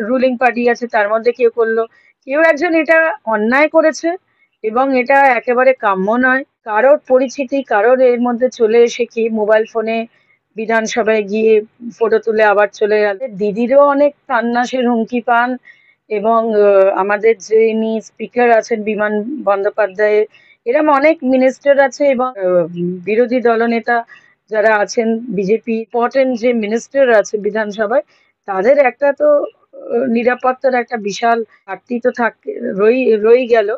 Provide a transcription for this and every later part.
Ruling party আছে তার মধ্যে কেউ করলো, কেউ একজন এটা অন্যায় করেছে এবং এটা একেবারে কাম্য নয়। কারোর পরিচিতি কারোর এর মধ্যে চলে এসে কি মোবাইল ফোনে বিধানসভায় গিয়ে ফটো তুলে আবার চলে গেল। দিদিরও অনেক প্রাণনাশের হুমকি পান এবং আমাদের যিনি স্পিকার আছেন বিমান বন্দ্যোপাধ্যায়, এরম অনেক মিনিস্টার আছে এবং বিরোধী দলনেতা যারা আছেন বিজেপি ইম্পর্টেন্ট যে মিনিস্টার আছে বিধানসভায়, তাদের একটা তো নিরাপত্তার একটা বিশাল ঘাটতি তো রয়েই গেল।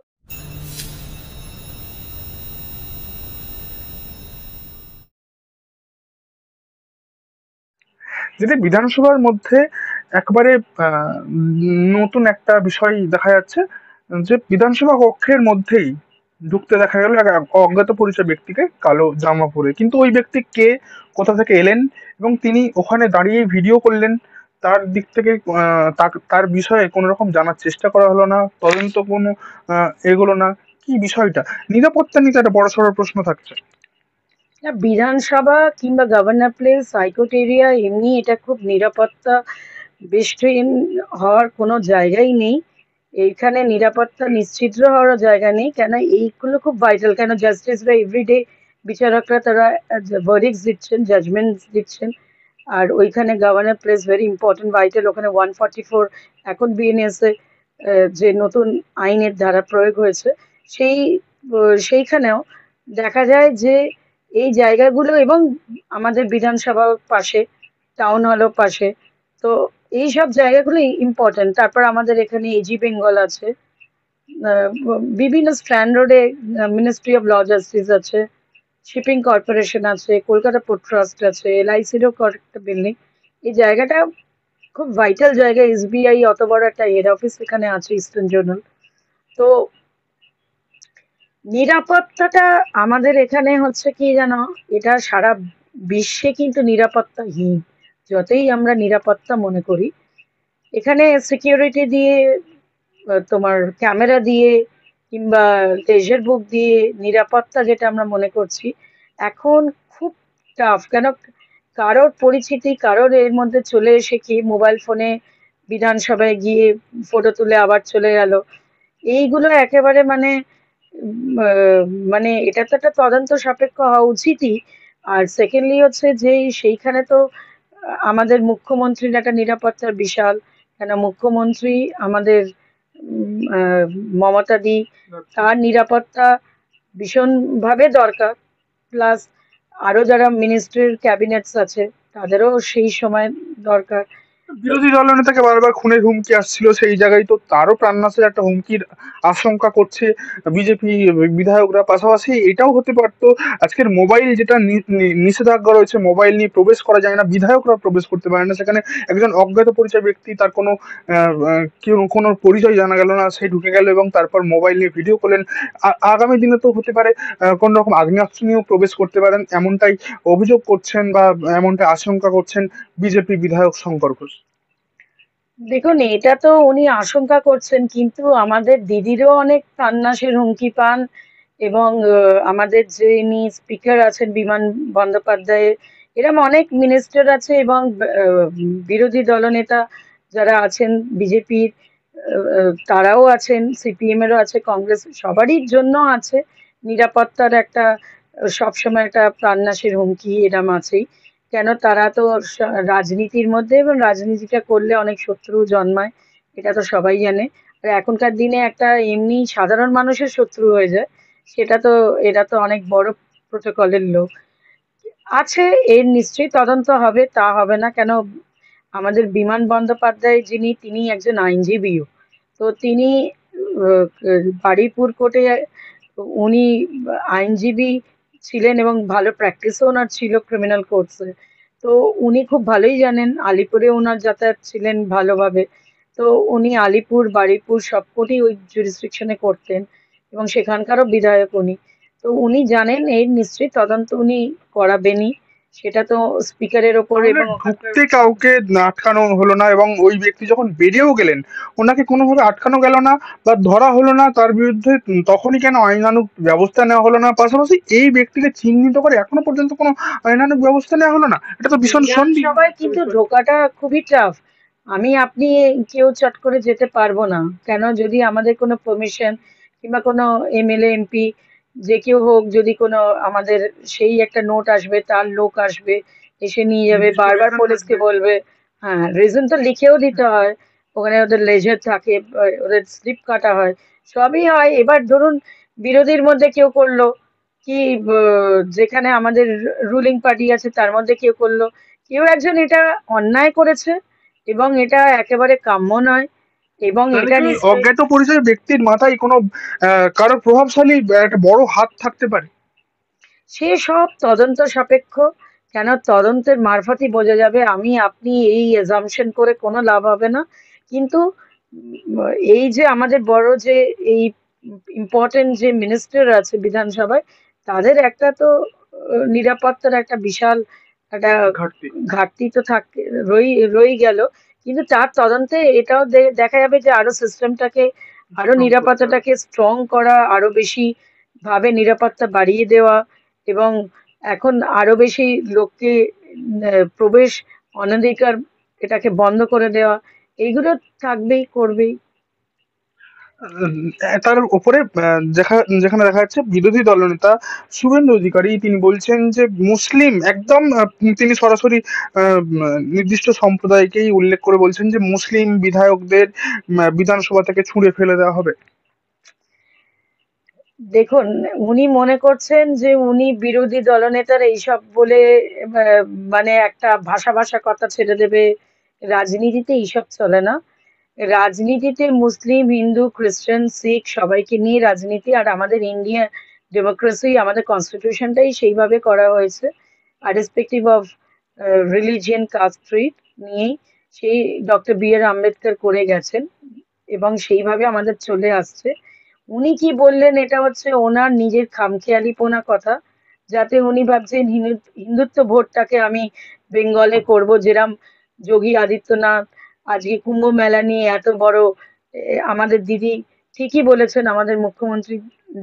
যেটা বিধানসভার মধ্যে একবারে নতুন একটা বিষয় দেখা যাচ্ছে, যে বিধানসভা কক্ষের মধ্যেই ঢুকতে দেখা গেল এক অজ্ঞাত পরিচয় ব্যক্তিকে কালো জামা পরে। কিন্তু ওই ব্যক্তি কে, কোথা থেকে এলেন, এবং তিনি ওখানে দাঁড়িয়ে ভিডিও করলেন, তার দিক থেকে তার বিষয়ে কোনো রকম জানার চেষ্টা করা হলো না, তদন্ত কোনো এগোলো না। কি বিষয়টা, নিরাপত্তা নিতে একটা বড় সড় প্রশ্ন থাকছে। না, বিধানসভা কিংবা গভর্নর প্লেস হাইকোর্ট এরিয়া এমনি এটা খুব নিরাপত্তা বেষ্টন হওয়ার কোনো জায়গাই নেই। এইখানে নিরাপত্তা নিশ্চিদ্র হওয়ার জায়গা নেই, কেন এইগুলো খুব ভাইটাল। কেন জাস্টিসরা এভরিডে বিচারকরা তারা ভার্ডিক্টস দিচ্ছেন, জাজমেন্ট দিচ্ছেন। আর ওইখানে governor plays very important vital. ওখানে 144 এখন বিএনএস যে নতুন আইনের ধারা প্রয়োগ হয়েছে সেই সেইখানেও দেখা যায় যে এই জায়গাগুলো এবং আমাদের বিধানসভার পাশে, টাউন হলও পাশে, তো এই সব জায়গাগুলো ইম্পর্টেন্ট। তারপর আমাদের এখানে এজি বেঙ্গল আছে, বিভিন্ন স্ট্র্যান্ড রোডে মিনিস্ট্রি অফ ল জাস্টিস আছে, শিপিং কর্পোরেশন আছে, কলকাতা পোর্ট ট্রাস্ট আছে, এলআইসিরও একটা বিল্ডিং। এই জায়গাটা খুব ভাইটাল জায়গা। এসবিআই অত বড় একটা হেড অফিস এখানে আছে, ইস্টার্ন জোনাল। তো নিরাপত্তাটা আমাদের এখানে হচ্ছে কি জানো, এটা সারা বিশ্বে কিন্তু নিরাপত্তাহীন। যতই আমরা নিরাপত্তা মনে করি, এখানে সিকিউরিটি দিয়ে তোমার ক্যামেরা দিয়ে কিংবা লেজার বুক দিয়ে নিরাপত্তা যেটা আমরা মনে করছি এখন খুব টাফ। কেন কারোর পরিচিতি কারোর এর মধ্যে চলে এসে কি মোবাইল ফোনে বিধানসভায় গিয়ে ফটো তুলে আবার চলে গেল, এইগুলো একেবারে মানে মানে এটা তো একটা তদন্ত সাপেক্ষ হওয়া উচিতই। আর সেকেন্ডলি হচ্ছে যে সেইখানে তো আমাদের মুখ্যমন্ত্রীর একটা নিরাপত্তার বিশাল, কেন মুখ্যমন্ত্রী আমাদের মমতা দি, তার নিরাপত্তা ভীষণভাবে দরকার। প্লাস আরো যারা মিনিস্ট্রির ক্যাবিনেটস আছে তাদেরও সেই সময় দরকার। তো বিরোধী দলনেতাকে বারবার খুনের হুমকি আসছিল, সেই জায়গায় তো তারও প্রাণনাশের একটা হুমকির আশঙ্কা করছে বিজেপি বিধায়করা। পাশাপাশি এটাও হতে পারতো, আজকের মোবাইল যেটা নিষেধাজ্ঞা রয়েছে, মোবাইল নিয়ে প্রবেশ করা যায় না, বিধায়করা প্রবেশ করতে পারে না সেখানে। একজন অজ্ঞাত পরিচয় ব্যক্তি, তার কোনো কোনো পরিচয় জানা গেল না, সে ঢুকে গেল এবং তারপর মোবাইল নিয়ে ভিডিও করলেন। আগামী দিনে তো হতে পারে কোন রকম আগ্নেয়াস্ত্র নিয়েও প্রবেশ করতে পারেন, এমনটাই অভিযোগ করছেন বা এমনটা আশঙ্কা করছেন বিজেপি বিধায়ক শঙ্কর ঘোষ। দেখুন, এটা তো উনি আশঙ্কা করছেন, কিন্তু আমাদের দিদিরও অনেক প্রাণনাশের হুমকি পান এবং আমাদের যিনি স্পিকার আছেন বিমান বন্দ্যোপাধ্যায়, এরম অনেক মিনিস্টার আছে এবং বিরোধী দলনেতা যারা আছেন বিজেপির, তারাও আছেন, সিপিএম এরও আছে, কংগ্রেস, সবারই জন্য আছে নিরাপত্তার একটা সবসময় একটা প্রাণনাশের হুমকি এরম আছেই। কেন তারা তো রাজনীতির মধ্যে, এবং রাজনীতিটা করলে অনেক শত্রু জন্মায়, এটা তো সবাই জানে। আর এখনকার দিনে একটা এমনি সাধারণ মানুষের শত্রু হয়ে যায়, সেটা তো এরা তো অনেক বড় প্রোটোকলের লোক আছে। এর নিশ্চয়ই তদন্ত হবে, তা হবে না কেন? আমাদের বিমান বন্দ্যোপাধ্যায় যিনি, তিনি একজন আইনজীবীও। তো তিনি বারুইপুর কোর্টে উনি আইনজীবী ছিলেন এবং ভালো প্র্যাকটিসও ওনার ছিল ক্রিমিনাল কোর্টসে। তো উনি খুব ভালোই জানেন, আলিপুরে ওনার যাতায়াত ছিলেন ভালোভাবে। তো উনি আলিপুর বারুইপুর সবকটি ওই জুরিসডিকশনে করতেন এবং সেখানকারও বিধায়ক উনি। তো উনি জানেন, এর নিশ্চয়ই তদন্ত উনি করাবেনই। সেটা তো স্পিকারের ওপর তাহলে এবং ওখানকার। ঢুকতে কাউকে আটকানো হলো না, এবং ওই ব্যক্তি যখন বেরিয়েও গেলেন ওনাকে কোনোভাবে আটকানো গেল না বা ধরা হলো না, তার বিরুদ্ধে তখনই কেন আইনানুগ ব্যবস্থা নেওয়া হলো না? পাশাপাশি এই ব্যক্তিকে চিহ্নিত করে এখনো পর্যন্ত কোনো আইনানুগ ব্যবস্থা নেওয়া হলো না, এটা তো ভীষণ সন্দেহ। বিধানসভায় কিন্তু ঢোকাটা খুবই টাফ। আমি আপনি কেউ চট করে যেতে পারবো না। কেন? যদি আমাদের কোনো পারমিশন কিংবা কোনো এমএলএ, এমপি যে কেউ হোক, যদি কোনো আমাদের সেই একটা নোট আসবে, তার লোক আসবে, এসে নিয়ে যাবে, নির্দিষ্ট বারবার রিজন পুলিশকে থাকবে। বলবে। হ্যাঁ, রিজন তো লিখেও দিতে হয়। ওখানে ওদের লেজার থাকে, ওদের স্লিপ কাটা হয়, সবই হয়। এবার ধরুন বিরোধীর মধ্যে কেউ করলো কি, যেখানে আমাদের রুলিং পার্টি আছে তার মধ্যে কেউ করলো, কেউ একজন এটা অন্যায় করেছে এবং এটা একেবারে কাম্য নয়, এবং তাহলে এটা কি ওই নিশ্চয়ই অজ্ঞাত পরিচয় ব্যক্তির মাথায় কোনো কারো প্রভাবশালী একটা বড় হাত থাকতে পারে? সে সব তদন্ত সাপেক্ষ। কেন? তদন্তের মারফতই বোঝা যাবে। আমি আপনি এই অ্যাজাম্পশন করে কোনো লাভ হবে না। কিন্তু এই যে আমাদের বড় যে এই ইম্পর্টেন্ট যে মিনিস্টার আছে বিধানসভায়, তাদের একটা তো নিরাপত্তার একটা বিশাল একটা ঘাটতি। ঘাটতি তো রয়েই গেল। কিন্তু তার তদন্তে এটাও দেখা যাবে যে আরো সিস্টেমটাকে, আরো স্ট্রং করতে হবে। নিরাপত্তাটাকে স্ট্রং করা, আরো বেশি ভাবে নিরাপত্তা বাড়িয়ে দেওয়া, এবং এখন আরো বেশি লোককে প্রবেশ অনধিকার এটাকে বন্ধ করে দেওয়া, এইগুলো থাকবেই, করবেই। তার উপরে যেখানে দেখা যাচ্ছে বিরোধী দলনেতা শুভেন্দু অধিকারী তিনি বলছেন যে মুসলিম একদম তিনি সরাসরি নির্দিষ্ট সম্প্রদায়কেই উল্লেখ করে বলছেন যে মুসলিম বিধায়কদের বিধানসভা থেকে ছুঁড়ে ফেলে দেওয়া হবে। দেখুন, উনি মনে করছেন যে উনি বিরোধী দলনেতার এইসব বলে মানে একটা ভাষা ভাষা কথা ছেড়ে দেবে। রাজনীতিতে এইসব চলে না। রাজনীতিতে মুসলিম, হিন্দু, খ্রিস্টান, শিখ সবাইকে নিয়ে রাজনীতি। আর আমাদের ইন্ডিয়া ডেমোক্রেসি, আমাদের কনস্টিটিউশনটাই সেইভাবে করা হয়েছে। আর respective of religion, caste, creed নিয়েই সেই ডক্টর বি.আর. আম্বেদকর করে গেছেন এবং সেইভাবে আমাদের চলে আসছে। উনি কি বললেন, এটা হচ্ছে ওনার নিজের খামখেয়ালিপনা কথা, যাতে উনি ভাবছেন হিন্দুত্ব ভোটটাকে আমি বেঙ্গলে করব, যেরম যোগী আদিত্যনাথ আজকে কুম্ভ মেলা নিয়ে এত বড়। আমাদের দিদি ঠিকই বলেছেন, আমাদের মুখ্যমন্ত্রী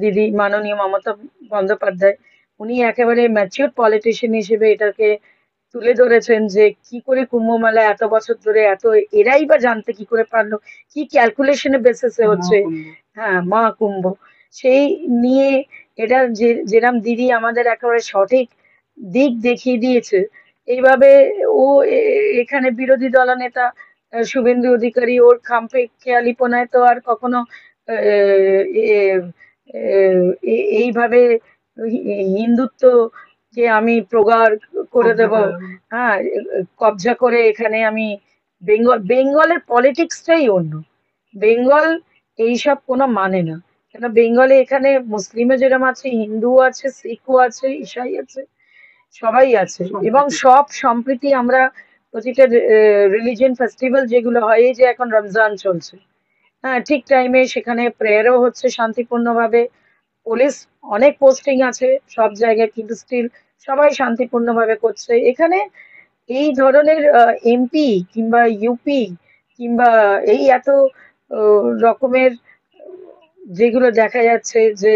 দিদি মাননীয় মমতা বন্দ্যোপাধ্যায়, উনি একেবারে ম্যাচিওর পলিটিশিয়ান হিসেবে এটাকে তুলে ধরেছেন যে কি করে কুম্ভ মেলা এত বছর ধরে এত, এরাই বা জানতে কি করে পারলো, কি ক্যালকুলেশনের বেসিসে হচ্ছে। মহাকুম্ভ। হ্যাঁ, মহাকুম্ভ। সেই নিয়ে এটা যেরাম দিদি আমাদের একেবারে সঠিক দিক দেখিয়ে দিয়েছে, এইভাবে ও এখানে বিরোধী দলনেতা শুভেন্দু অধিকারী ওর খামখেয়ালিপনায় তো আর কখনো এইভাবে হিন্দুত্বকে আমি প্রগাঢ় করে কব্জা দেব। করা যাবে না। হ্যাঁ, কবজা করে এখানে আমি বেঙ্গলের পলিটিক্সটাই অন্য। বেঙ্গল এইসব কোনো মানে না। কেন? বেঙ্গলে এখানে মুসলিমও যেরকম আছে, হিন্দুও আছে, শিখও আছে, ঈসাই আছে, সবাই আছে, এবং সম্প্রীতি। সব সম্প্রীতি আমরা প্রতিটা রিলিজিয়ন ফেস্টিভ্যাল যেগুলো হয়, এই যে এখন রমজান চলছে, হ্যাঁ, ঠিক টাইমে সেখানে প্রেয়ারও হচ্ছে শান্তিপূর্ণভাবে। পুলিশ অনেক পোস্টিং আছে সব জায়গায়, কিন্তু স্টিল সবাই শান্তিপূর্ণভাবে করছে। এখানে এই ধরনের এমপি কিংবা ইউপি কিংবা এই এত রকমের যেগুলো দেখা যাচ্ছে যে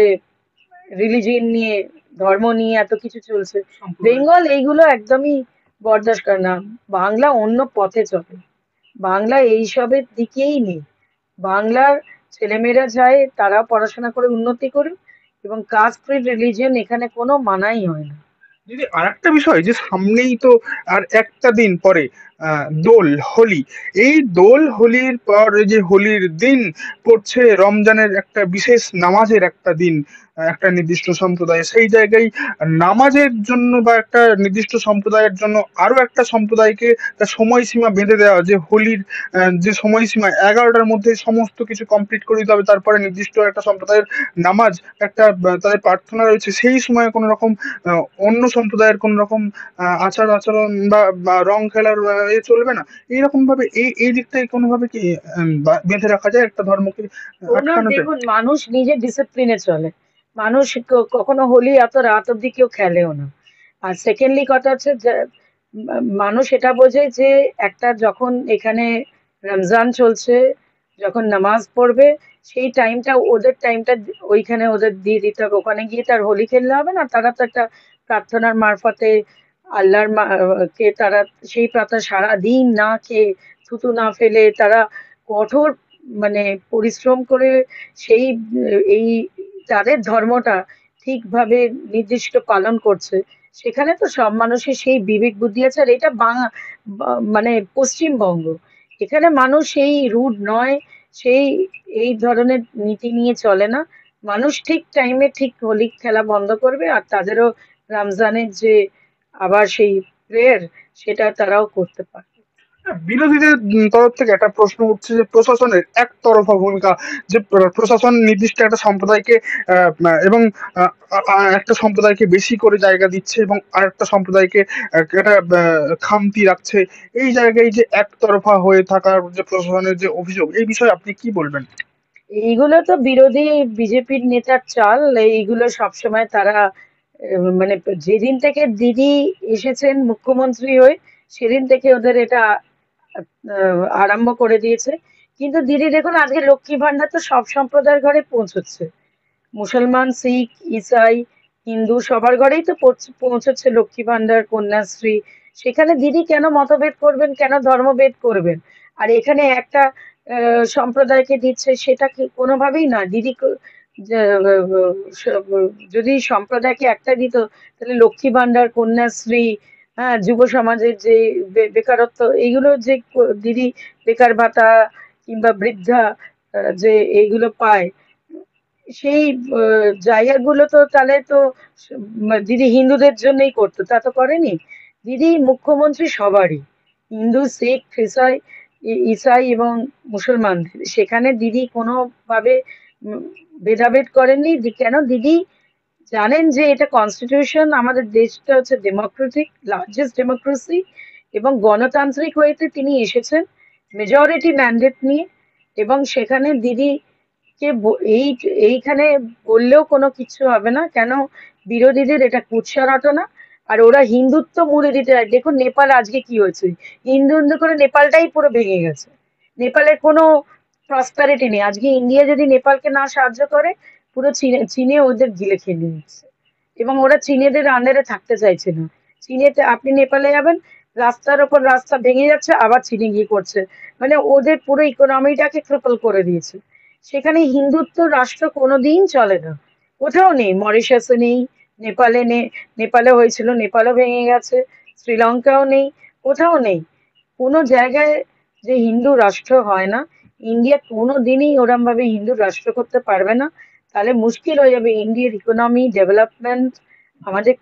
রিলিজিয়ন নিয়ে, ধর্ম নিয়ে এত কিছু চলছে, সম্প্রদায়। বেঙ্গল এইগুলো একদমই বরদাস্ত করে না। বাংলা অন্য পথে চলে, বাংলা এইসবের দিকেই নেই। বাংলার ছেলেমেয়েরা চায় তারা পড়াশোনা করে উন্নতি করুক, এবং কাস্ট ক্রিড রিলিজিয়ন এখানে কোনো মানাই হয় না। দিদি আরেকটা বিষয় যে সামনেই তো আর একটা দিন পরে দোল হোলি, এই দোল হোলির পর এই যে হোলির দিন পড়ছে রমজানের একটা বিশেষ নামাজের একটা দিন, একটা নির্দিষ্ট সম্প্রদায় সেই জায়গায় নামাজের জন্য বা একটা নির্দিষ্ট সম্প্রদায়ের জন্য আরো একটা সম্প্রদায়কে তার সময়সীমা বেঁধে দেওয়া, যে হোলির যে সময়সীমা 11টার মধ্যে সমস্ত কিছু কমপ্লিট করে দিতে হবে, তারপরে নির্দিষ্ট একটা সম্প্রদায়ের নামাজ, একটা তাদের প্রার্থনা রয়েছে, সেই সময় কোনো রকম অন্য সম্প্রদায়ের কোন রকম আচার আচরণ বা রং খেলার চলবে না। এইরকম ভাবে এই দিকটাই কোনোভাবে কি বেঁধে রাখা যায় একটা ধর্মকে আটকানোতে? দেখুন, মানুষ নিজের ডিসিপ্লিনে চলে। মানুষ কখনো হোলি এত রাত অব্দি কেউ খেলেও না। আর সেকেন্ডলি কথা হচ্ছে যে মানুষ এটা বোঝে যে একটা যখন এখানে রমজান চলছে, যখন নামাজ পড়বে, সেই টাইমটা ওদের টাইমটা ওইখানে ওদের দিয়ে দিতে হবে। ওখানে গিয়ে তার হোলি খেললে হবে না। তারা তো একটা প্রার্থনার মারফতে আল্লাহর কে তারা সেই প্রার্থনা সারা দিন না খেয়ে থুতু না ফেলে তারা কঠোর মানে পরিশ্রম করে সেই এই তাদের ধর্মটা ঠিকভাবে নির্দিষ্ট পালন করছে, সেখানে তো সব মানুষের সেই বিবেক বুদ্ধি আছে। আর এটা মানে পশ্চিমবঙ্গ, এখানে মানুষ সেই রুড নয়, সেই এই ধরনের নীতি নিয়ে চলে না। মানুষ ঠিক টাইমে ঠিক হোলি খেলা বন্ধ করবে, আর তাদেরও রমজানের যে আবার সেই প্রেয়ার, সেটা তারাও করতে পারবে। হ্যাঁ, বিরোধীদের তরফ থেকে একটা প্রশ্ন উঠছে যে প্রশাসনের একতরফা ভূমিকা, যে প্রশাসন নির্দিষ্ট একটা সম্প্রদায়কে এবং একটা সম্প্রদায়কে বেশি করে জায়গা দিচ্ছে এবং আরেকটা সম্প্রদায়কে একটা খামতি রাখছে। এই জায়গায় যে একতরফা হয়ে থাকার যে প্রশাসনের যে অভিযোগ, এই বিষয়ে আপনি কি বলবেন? এইগুলো তো বিরোধী বিজেপির নেতার চাল। এইগুলো সবসময় তারা মানে যেদিন থেকে দিদি এসেছেন মুখ্যমন্ত্রী হয়ে, সেদিন থেকে ওদের এটা আরম্ভ করে দিয়েছে। কিন্তু দিদি দেখুন, আজকে লক্ষ্মী ভান্ডার তো সব সম্প্রদায়ের ঘরে পৌঁছচ্ছে। মুসলমান, শিখ, ইসাই, হিন্দু সবার ঘরেই তো পৌঁছচ্ছে লক্ষ্মী ভান্ডার, কন্যাশ্রী। সেখানে দিদি কেন মতভেদ করবেন, কেন ধর্মভেদ করবেন? আর এখানে একটা সম্প্রদায়কে দিচ্ছে, সেটা কি কোনোভাবেই না। দিদি যদি সম্প্রদায়কে একটা দিত, তাহলে লক্ষ্মী ভান্ডার, কন্যাশ্রী, হ্যাঁ, যুব সমাজের যে বেকারত্ব, এইগুলো যে দিদি বেকার ভাতা কিংবা বৃদ্ধা যে এইগুলো পায়, সেই জায়গাগুলো তো তাহলে তো দিদি হিন্দুদের জন্যই করতো, তা তো করেনি। দিদি মুখ্যমন্ত্রী সবারই, হিন্দু, শিখ, খ্রিস্টান, ইসাই এবং মুসলমানদের। সেখানে দিদি কোনোভাবে উম, ভেদাভেদ করেননি। কেন দিদি জানেন যে এটা কনস্টিটিউশন, আমাদের দেশটা হচ্ছে ডেমোক্রেটিক, লার্জেস্ট ডেমোক্রেসি, এবং গণতান্ত্রিক ওয়েতে তিনি এসেছেন মেজরিটি ম্যান্ডেট নিয়ে। এবং সেখানে দিদি কে এইখানে বললেও কোনো কিছু হবে না। কেন? বিরোধীদের এটা কুৎসা রটনা। আর ওরা হিন্দুত্ব মুড়ে দিতে হয়। দেখুন নেপাল আজকে কি হয়েছে, হিন্দু হিন্দু করে নেপালটাই পুরো ভেঙে গেছে। নেপালের কোনো প্রসপারিটি নেই। আজকে ইন্ডিয়া যদি নেপালকে না সাহায্য করে, পুরো চীনে চীনে ওদের গিলে খেয়ে নিচ্ছে। এবং ওরা চীনেদের আন্ডারে থাকতে চাইছে না। চীনেতে আপনি নেপালে যাবেন, রাস্তার ওপর রাস্তা ভেঙে যাচ্ছে, আবার চীনে গিয়ে করছে। মানে ওদের পুরো ইকোনমিটাকে ক্রিপল করে দিয়েছে। সেখানে হিন্দুত্ব রাষ্ট্র কোনোদিন চলে না, কোথাও নেই। মরিশাসে নেই, নেপালে নেই, নেপালে হয়েছিল, নেপালও ভেঙে গেছে, শ্রীলঙ্কাও নেই, কোথাও নেই। কোনো জায়গায় যে হিন্দু রাষ্ট্র হয় না। ইন্ডিয়া কোনোদিনই ওরম ভাবে হিন্দু রাষ্ট্র করতে পারবে না। তাহলে মুশকিল হয়ে যাবে ইন্ডিয়ার ইকোনমি ডেভেলপমেন্ট, আমাদের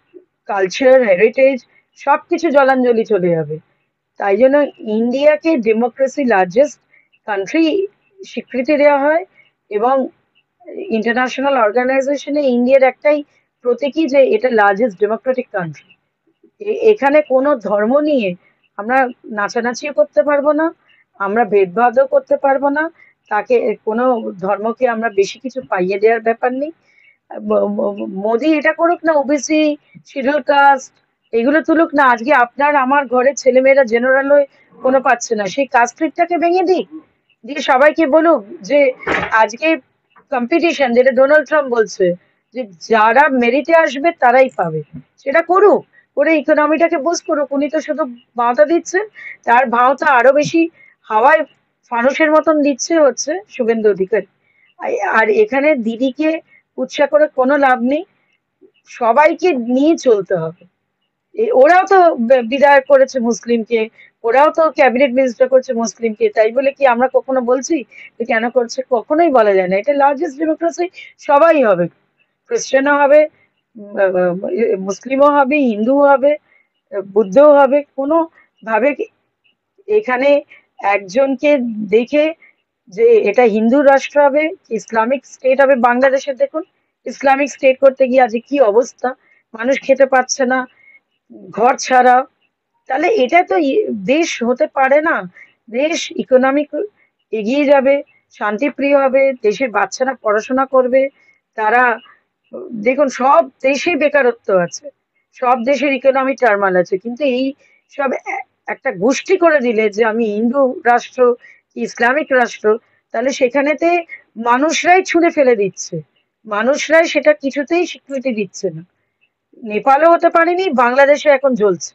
কালচার, হেরিটেজ, সবকিছু জলাঞ্জলি চলে যাবে। তাই জন্য ইন্ডিয়াকে ডেমোক্রেসি লার্জেস্ট কান্ট্রি স্বীকৃতি দেওয়া হয়। এবং ইন্টারন্যাশনাল অর্গানাইজেশনে ইন্ডিয়ার একটাই প্রতীকী যে এটা লার্জেস্ট ডেমোক্রেটিক কান্ট্রি। এখানে কোনো ধর্ম নিয়ে আমরা নাচানাচিও করতে পারবো না, আমরা ভেদভাবও করতে পারবো না। তাকে কোনো ধর্মকে আমরা বেশি কিছু পাইয়ে দেওয়ার ব্যাপার নেই। মোদি এটা করুক না, ওবিসি, শিডিউল কাস্ট এগুলো তুলুক না। আজকে আপনার আমার ঘরের ছেলেমেয়েরা জেনারেল হয়ে কোনো পাচ্ছে না, সেই কাস্ট ফিটটাকে ভেঙে দিক, দিয়ে সবাইকে বলুক যে আজকে কম্পিটিশন, যেটা ডোনাল্ড ট্রাম্প বলছে যে যারা মেরিটে আসবে তারাই পাবে, সেটা করুক, করে ইকোনমিটাকে বুস্ট করুক। উনি তো শুধু ভাওতা দিচ্ছেন, তার ভাওতা আরো বেশি হাওয়ায় ফানুসের মতন দিচ্ছে হচ্ছে শুভেন্দু অধিকারী। আর এখানে দিদিকে উৎসাহ করে কোনো লাভ নেই, সবাইকে নিয়ে চলতে হবে। ওরাও তো বিধায়ক করেছে মুসলিমকে, ওরাও তো ক্যাবিনেট মিনিস্টার করছে মুসলিমকে, তাই বলে কি আমরা কখনো বলছি যে কেন করছে? কখনোই বলা যায় না। এটা লার্জেস্ট ডেমোক্রেসি, সবাই হবে, খ্রিস্টানও হবে, মুসলিমও হবে, হিন্দুও হবে, বুদ্ধও হবে। কোনো ভাবে এখানে একজনকে দেখে যে এটা হিন্দু রাষ্ট্র হবে কি ইসলামিক স্টেট হবে। বাংলাদেশে দেখুন, ইসলামিক স্টেট করতে গিয়ে আজকে কি অবস্থা, মানুষ খেতে পাচ্ছে না, ঘর ছাড়া। তাহলে এটা তো দেশ হতে পারে না। দেশ ইকোনমিক এগিয়ে যাবে, শান্তিপ্রিয় হবে, দেশের বাচ্চারা পড়াশোনা করবে। তারা দেখুন সব দেশেই বেকারত্ব আছে, সব দেশের ইকোনমি টার্মাল আছে, কিন্তু এই সব একটা গোষ্ঠী করে দিলে যে আমি হিন্দু রাষ্ট্র কি ইসলামিক রাষ্ট্র, তাহলে সেখানেতে মানুষরাই ছুঁড়ে ফেলে দিচ্ছে, মানুষরাই সেটা কিছুতেই স্বীকৃতি দিচ্ছে না। নেপালও হতে পারেনি, বাংলাদেশে এখন জ্বলছে।